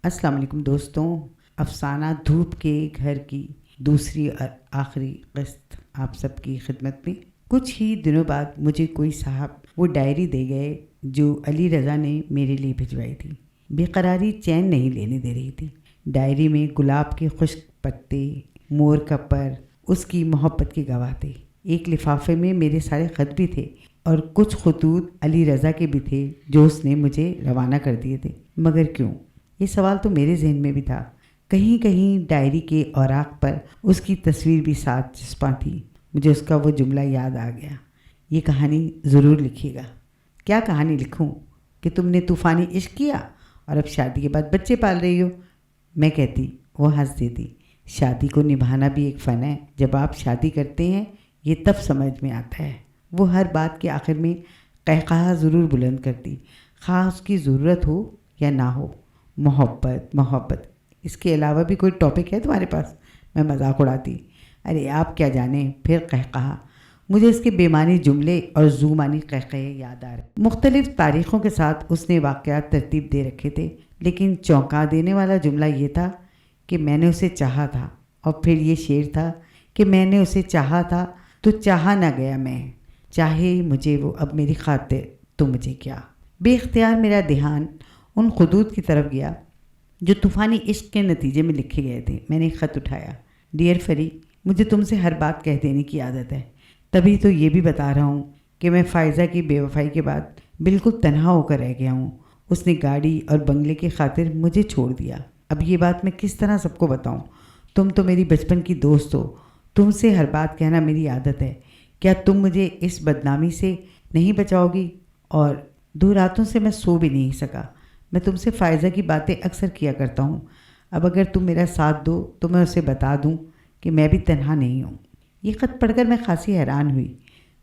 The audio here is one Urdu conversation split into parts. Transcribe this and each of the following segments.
السلام علیکم دوستوں، افسانہ دھوپ کے گھر کی دوسری اور آخری قسط آپ سب کی خدمت میں۔ کچھ ہی دنوں بعد مجھے کوئی صاحب وہ ڈائری دے گئے جو علی رضا نے میرے لیے بھجوائی تھی۔ بے قراری چین نہیں لینے دے رہی تھی۔ ڈائری میں گلاب کے خشک پتے، مور کا پر، اس کی محبت کے گواہ تھے۔ ایک لفافے میں میرے سارے خط بھی تھے اور کچھ خطوط علی رضا کے بھی تھے جو اس نے مجھے روانہ کر دیے تھے۔ مگر کیوں؟ یہ سوال تو میرے ذہن میں بھی تھا۔ کہیں کہیں ڈائری کے اوراق پر اس کی تصویر بھی ساتھ چسپاں تھی۔ مجھے اس کا وہ جملہ یاد آ گیا، یہ کہانی ضرور لکھیے گا۔ کیا کہانی لکھوں؟ کہ تم نے طوفانی عشق کیا اور اب شادی کے بعد بچے پال رہی ہو؟ میں کہتی، وہ ہنس دیتی، شادی کو نبھانا بھی ایک فن ہے۔ جب آپ شادی کرتے ہیں یہ تب سمجھ میں آتا ہے۔ وہ ہر بات کے آخر میں قہقہہ ضرور بلند کرتی، خواہ اس کی ضرورت ہو یا نہ ہو۔ محبت محبت، اس کے علاوہ بھی کوئی ٹاپک ہے تمہارے پاس؟ میں مذاق اڑاتی، ارے آپ کیا جانیں۔ پھر قہقہہ۔ مجھے اس کے بے معنی جملے اور زو معنی قہقہے یاد آ رہے۔ مختلف تاریخوں کے ساتھ اس نے واقعات ترتیب دے رکھے تھے، لیکن چونکا دینے والا جملہ یہ تھا کہ میں نے اسے چاہا تھا، اور پھر یہ شعر تھا کہ میں نے اسے چاہا تھا تو چاہا نہ گیا میں، چاہے مجھے وہ اب میری خاطر تو مجھے کیا۔ بے اختیار میرا دھیان ان خطوط کی طرف گیا جو طوفانی عشق کے نتیجے میں لکھے گئے تھے۔ میں نے ایک خط اٹھایا۔ ڈیئر فری، مجھے تم سے ہر بات کہہ دینے کی عادت ہے، تبھی تو یہ بھی بتا رہا ہوں کہ میں فائزہ کی بے وفائی کے بعد بالکل تنہا ہو کر رہ گیا ہوں۔ اس نے گاڑی اور بنگلے کی خاطر مجھے چھوڑ دیا۔ اب یہ بات میں کس طرح سب کو بتاؤں؟ تم تو میری بچپن کی دوست ہو، تم سے ہر بات کہنا میری عادت ہے۔ کیا تم مجھے اس بدنامی سے نہیں بچاؤ گی؟ اور 2 راتوں سے میں سو بھی نہیں سکا۔ میں تم سے فائزہ کی باتیں اکثر کیا کرتا ہوں۔ اب اگر تم میرا ساتھ دو تو میں اسے بتا دوں کہ میں بھی تنہا نہیں ہوں۔ یہ خط پڑھ کر میں خاصی حیران ہوئی۔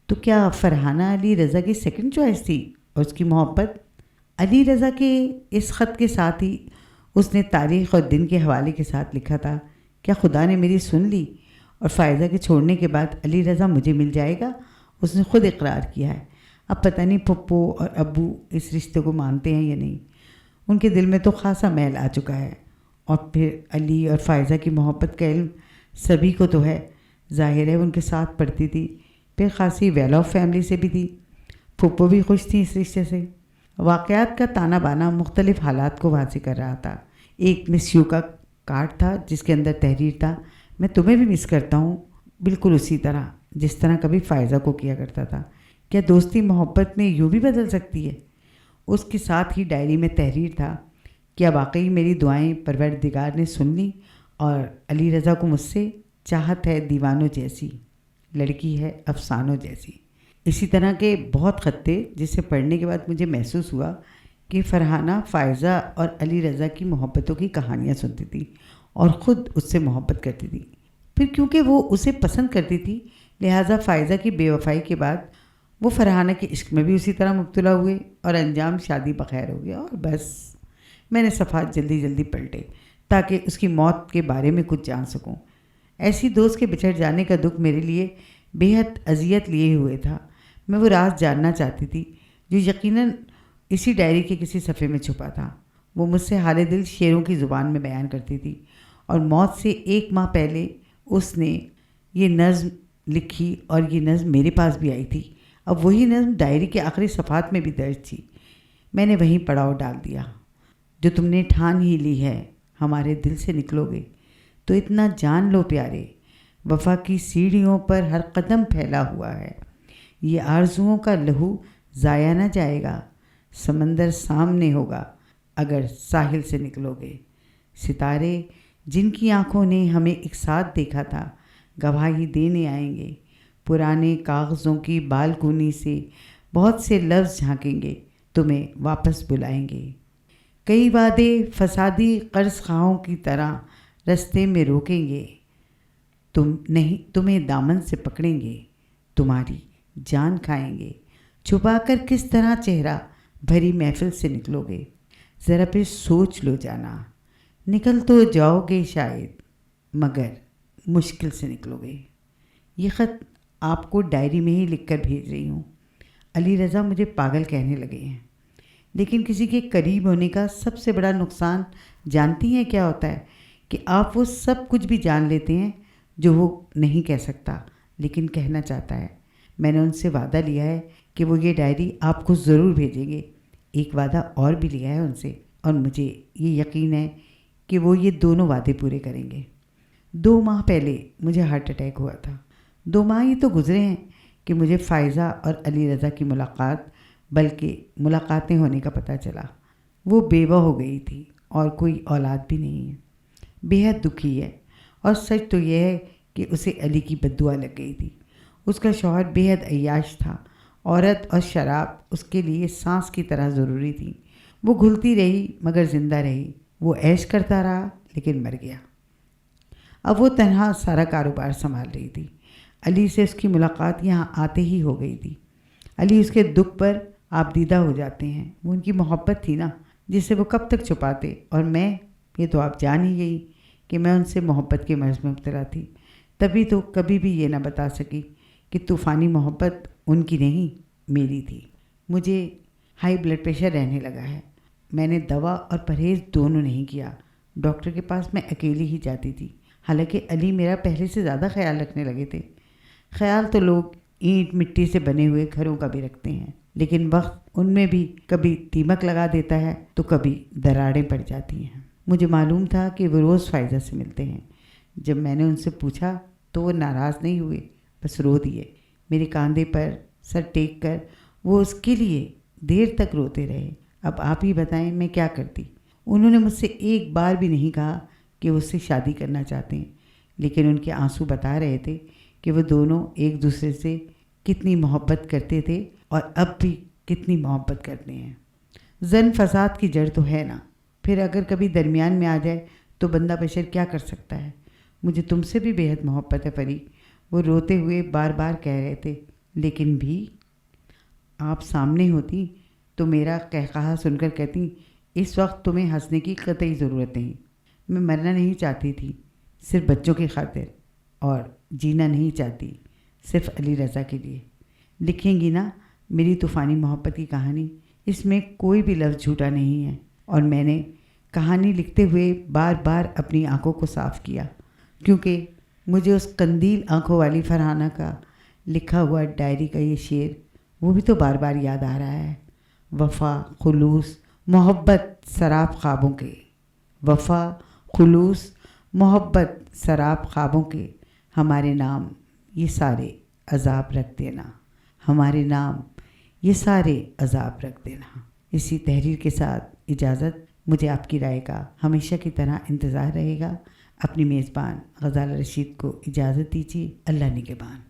تو کیا فرحانہ علی رضا کی سیکنڈ چوائس تھی اور اس کی محبت؟ علی رضا کے اس خط کے ساتھ ہی اس نے تاریخ اور دن کے حوالے کے ساتھ لکھا تھا، کیا خدا نے میری سن لی اور فائزہ کے چھوڑنے کے بعد علی رضا مجھے مل جائے گا؟ اس نے خود اقرار کیا ہے۔ اب پتہ نہیں پھپھو اور ابو اس رشتے کو مانتے ہیں یا نہیں۔ ان کے دل میں تو خاصا میل آ چکا ہے۔ اور پھر علی اور فائزہ کی محبت کا علم سبھی کو تو ہے، ظاہر ہے ان کے ساتھ پڑھتی تھی، پھر خاصی ویل آف فیملی سے بھی تھی۔ پھپھو بھی خوش تھی اس رشتے سے۔ واقعات کا تانا بانا مختلف حالات کو واضح کر رہا تھا۔ ایک مس یو کا کارڈ تھا جس کے اندر تحریر تھا، میں تمہیں بھی مس کرتا ہوں، بالکل اسی طرح جس طرح کبھی فائزہ کو کیا کرتا تھا۔ کیا دوستی محبت میں یوں بھی بدل سکتی ہے؟ اس کے ساتھ ہی ڈائری میں تحریر تھا، کیا واقعی میری دعائیں پروردگار نے سن لی اور علی رضا کو مجھ سے چاہت ہے دیوانوں جیسی، لڑکی ہے افسانوں جیسی۔ اسی طرح کے بہت خط تھے جسے پڑھنے کے بعد مجھے محسوس ہوا کہ فرحانہ فائزہ اور علی رضا کی محبتوں کی کہانیاں سنتی تھی اور خود اس سے محبت کرتی تھی۔ پھر کیونکہ وہ اسے پسند کرتی تھی لہٰذا فائزہ کی بے وفائی کے بعد وہ فرحانہ کے عشق میں بھی اسی طرح مبتلا ہوئے اور انجام شادی بخیر ہو گیا۔ اور بس میں نے صفحات جلدی جلدی پلٹے تاکہ اس کی موت کے بارے میں کچھ جان سکوں۔ ایسی دوست کے بچھڑ جانے کا دکھ میرے لیے بے حد اذیت لیے ہوئے تھا۔ میں وہ راز جاننا چاہتی تھی جو یقیناً اسی ڈائری کے کسی صفحے میں چھپا تھا۔ وہ مجھ سے حال دل شعروں کی زبان میں بیان کرتی تھی، اور موت سے 1 ماہ پہلے اس نے یہ نظم لکھی اور یہ نظم میرے پاس بھی آئی تھی۔ اب وہی نظم ڈائری کے آخری صفحات میں بھی درج تھی۔ میں نے وہیں پڑاؤ ڈال دیا۔ جو تم نے ٹھان ہی لی ہے ہمارے دل سے نکلو گے تو اتنا جان لو پیارے، وفا کی سیڑھیوں پر ہر قدم پھیلا ہوا ہے، یہ آرزوؤں کا لہو ضائع نہ جائے گا، سمندر سامنے ہوگا اگر ساحل سے نکلو گے، ستارے جن کی آنکھوں نے ہمیں ایک ساتھ دیکھا تھا گواہی دینے آئیں گے، پرانے کاغذوں کی بالکونی سے بہت سے لفظ جھانکیں گے، تمہیں واپس بلائیں گے، کئی وعدے فسادی قرض خواہوں کی طرح رستے میں روکیں گے، تمہیں دامن سے پکڑیں گے، تمہاری جان کھائیں گے، چھپا کر کس طرح چہرہ بھری محفل سے نکلو گے، ذرا پھر سوچ لو جانا، نکل تو جاؤ گے شاید مگر مشکل سے نکلو گے۔ یہ خط آپ کو ڈائری میں ہی لکھ کر بھیج رہی ہوں۔ علی رضا مجھے پاگل کہنے لگے ہیں۔ لیکن کسی کے قریب ہونے کا سب سے بڑا نقصان جانتی ہیں کیا ہوتا ہے؟ کہ آپ وہ سب کچھ بھی جان لیتے ہیں جو وہ نہیں کہہ سکتا لیکن کہنا چاہتا ہے۔ میں نے ان سے وعدہ لیا ہے کہ وہ یہ ڈائری آپ کو ضرور بھیجیں گے۔ ایک وعدہ اور بھی لیا ہے ان سے، اور مجھے یہ یقین ہے کہ وہ یہ دونوں وعدے پورے کریں گے۔ 2 ماہ پہلے مجھے ہارٹ اٹیک ہوا تھا۔ 2 ماہ ہی تو گزرے ہیں کہ مجھے فائزہ اور علی رضا کی ملاقات، بلکہ ملاقاتیں ہونے کا پتہ چلا۔ وہ بیوہ ہو گئی تھی اور کوئی اولاد بھی نہیں ہے، بے حد دکھی ہے، اور سچ تو یہ ہے کہ اسے علی کی بد دعا لگ گئی تھی۔ اس کا شوہر بے حد عیاش تھا، عورت اور شراب اس کے لیے سانس کی طرح ضروری تھی۔ وہ گھلتی رہی مگر زندہ رہی، وہ عیش کرتا رہا لیکن مر گیا۔ اب وہ تنہا سارا کاروبار سنبھال رہی تھی۔ علی سے اس کی ملاقات یہاں آتے ہی ہو گئی تھی۔ علی اس کے دکھ پر آبدیدہ ہو جاتے ہیں۔ وہ ان کی محبت تھی نا، جسے وہ کب تک چھپاتے، اور میں، یہ تو آپ جان ہی گئی کہ میں ان سے محبت کے مرض میں مبتلا تھی۔ تبھی تو کبھی بھی یہ نہ بتا سکی کہ طوفانی محبت ان کی نہیں، میری تھی۔ مجھے ہائی بلڈ پریشر رہنے لگا ہے۔ میں نے دوا اور پرہیز دونوں نہیں کیا۔ ڈاکٹر کے پاس میں اکیلی ہی جاتی تھی، حالانکہ علی میرا پہلے سے زیادہ خیال رکھنے لگے تھے۔ خیال تو لوگ اینٹ مٹی سے بنے ہوئے گھروں کا بھی رکھتے ہیں، لیکن وقت ان میں بھی کبھی دیمک لگا دیتا ہے تو کبھی دراڑیں پڑ جاتی ہیں۔ مجھے معلوم تھا کہ وہ روز فائزہ سے ملتے ہیں۔ جب میں نے ان سے پوچھا تو وہ ناراض نہیں ہوئے، بس رو دیے۔ میرے کاندھے پر سر ٹیک کر وہ اس کے لیے دیر تک روتے رہے۔ اب آپ ہی بتائیں میں کیا کرتی؟ انہوں نے مجھ سے ایک بار بھی نہیں کہا کہ وہ اس سے شادی کرنا چاہتے ہیں، لیکن ان کے آنسو بتا رہے تھے کہ وہ دونوں ایک دوسرے سے کتنی محبت کرتے تھے اور اب بھی کتنی محبت کرتے ہیں۔ زن فساد کی جڑ تو ہے نا، پھر اگر کبھی درمیان میں آ جائے تو بندہ بشر کیا کر سکتا ہے؟ مجھے تم سے بھی بے حد محبت ہے پری، وہ روتے ہوئے بار بار کہہ رہے تھے، لیکن بھی آپ سامنے ہوتی تو میرا قہقہا سن کر کہتی، اس وقت تمہیں ہنسنے کی قطعی ضرورت نہیں۔ میں مرنا نہیں چاہتی تھی صرف بچوں کی خاطر، اور جینا نہیں چاہتی صرف علی رضا کے لیے۔ لکھیں گی نا میری طوفانی محبت کی کہانی، اس میں کوئی بھی لفظ جھوٹا نہیں ہے، اور میں نے کہانی لکھتے ہوئے بار بار اپنی آنکھوں کو صاف کیا، کیونکہ مجھے اس قندیل آنکھوں والی فرحانہ کا لکھا ہوا ڈائری کا یہ شعر وہ بھی تو بار بار یاد آ رہا ہے۔ وفا خلوص محبت سراب خوابوں کے، وفا خلوص محبت سراب خوابوں کے، ہمارے نام یہ سارے عذاب رکھ دینا، ہمارے نام یہ سارے عذاب رکھ دینا۔ اسی تحریر کے ساتھ اجازت، مجھے آپ کی رائے کا ہمیشہ کی طرح انتظار رہے گا۔ اپنی میزبان غزالہ رشید کو اجازت دیجیے۔ اللہ نگہبان۔